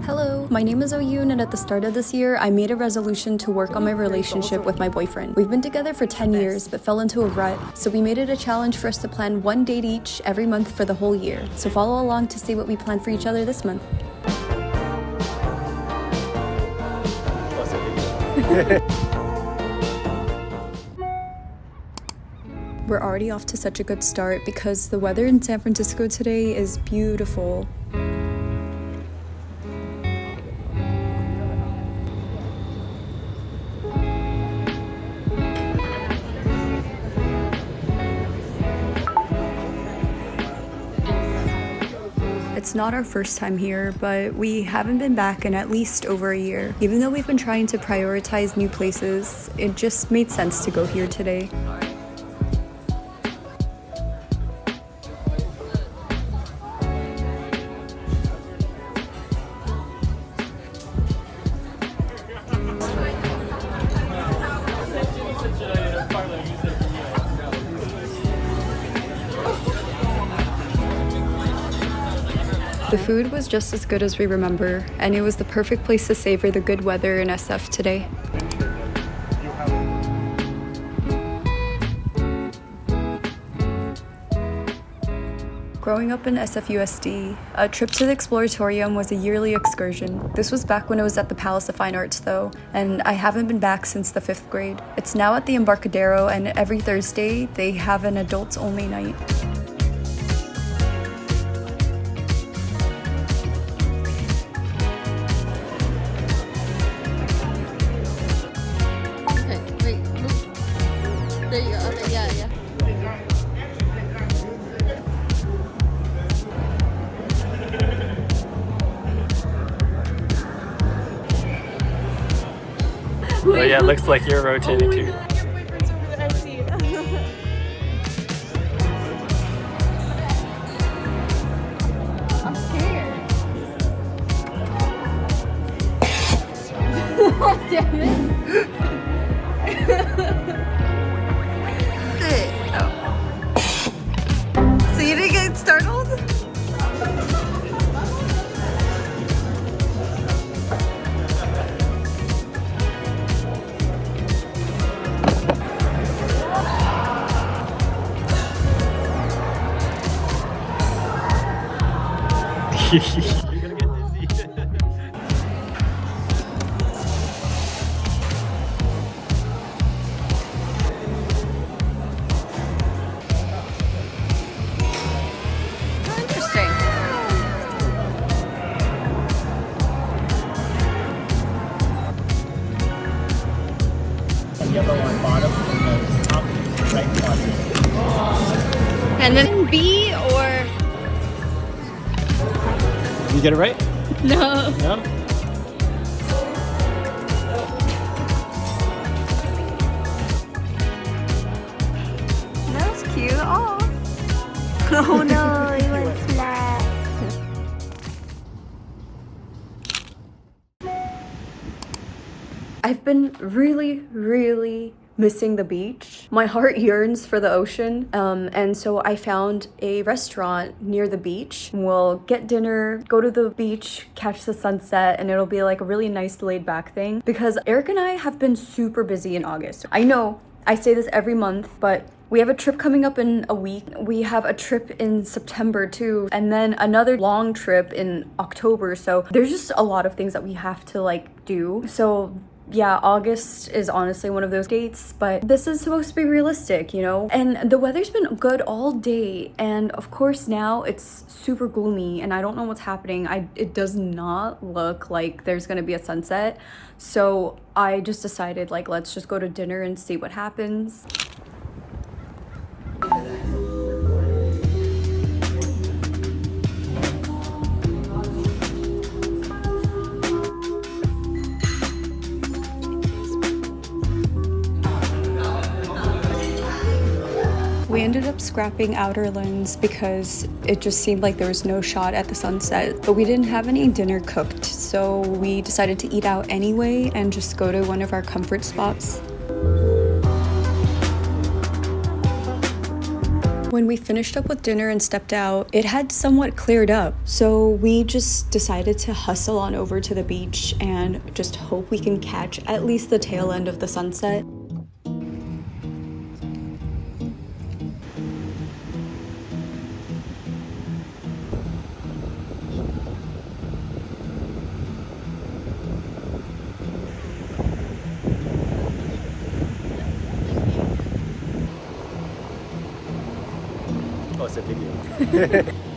Hello, my name is Oyun, and at the start of this year, I made a resolution to work on my relationship with my boyfriend. We've been together for 10 years, but fell into a rut, so we made it a challenge for us to plan one date each every month for the whole year. So follow along to see what we plan for each other this month. We're already off to such a good start because the weather in San Francisco today is beautiful. It's not our first time here, but we haven't been back in at least over a year. Even though we've been trying to prioritize new places, it just made sense to go here today. The food was just as good as we remember, and it was the perfect place to savor the good weather in SF today. Growing up in SFUSD, a trip to the Exploratorium was a yearly excursion. This was back when it was at the Palace of Fine Arts though, and I haven't been back since the 5th grade. It's now at the Embarcadero, and every Thursday they have an adults-only night. There you go. Okay, yeah. Oh yeah, it looks like you're rotating too. Your boyfriend's over there, I see it. I'm scared. Damn it. So you didn't get startled? You're gonna get dizzy. Interesting. Yellow on bottom and the top right quadrant. And then B or You get it right? no? No? That was cute. Oh. Oh no, it went flat. I've been really missing the beach. My heart yearns for the ocean, and so I found a restaurant near the beach. We'll get dinner, go to the beach, catch the sunset, and it'll be like a really nice laid back thing because Eric and I have been super busy in August. I know I say this every month, but we have a trip coming up in a week. We have a trip in September too, and then another long trip in October. So there's just a lot of things that we have to like do. So yeah, August is honestly one of those dates, but this is supposed to be realistic, you know? And the weather's been good all day, and of course now it's super gloomy and I don't know what's happening. It does not look like there's gonna be a sunset. So I just decided like, let's just go to dinner and see what happens. We ended up scrapping outer lens because it just seemed like there was no shot at the sunset, but we didn't have any dinner cooked, so we decided to eat out anyway and just go to one of our comfort spots. When we finished up with dinner and stepped out, it had somewhat cleared up. So we just decided to hustle on over to the beach and just hope we can catch at least the tail end of the sunset. Oh, it's a video.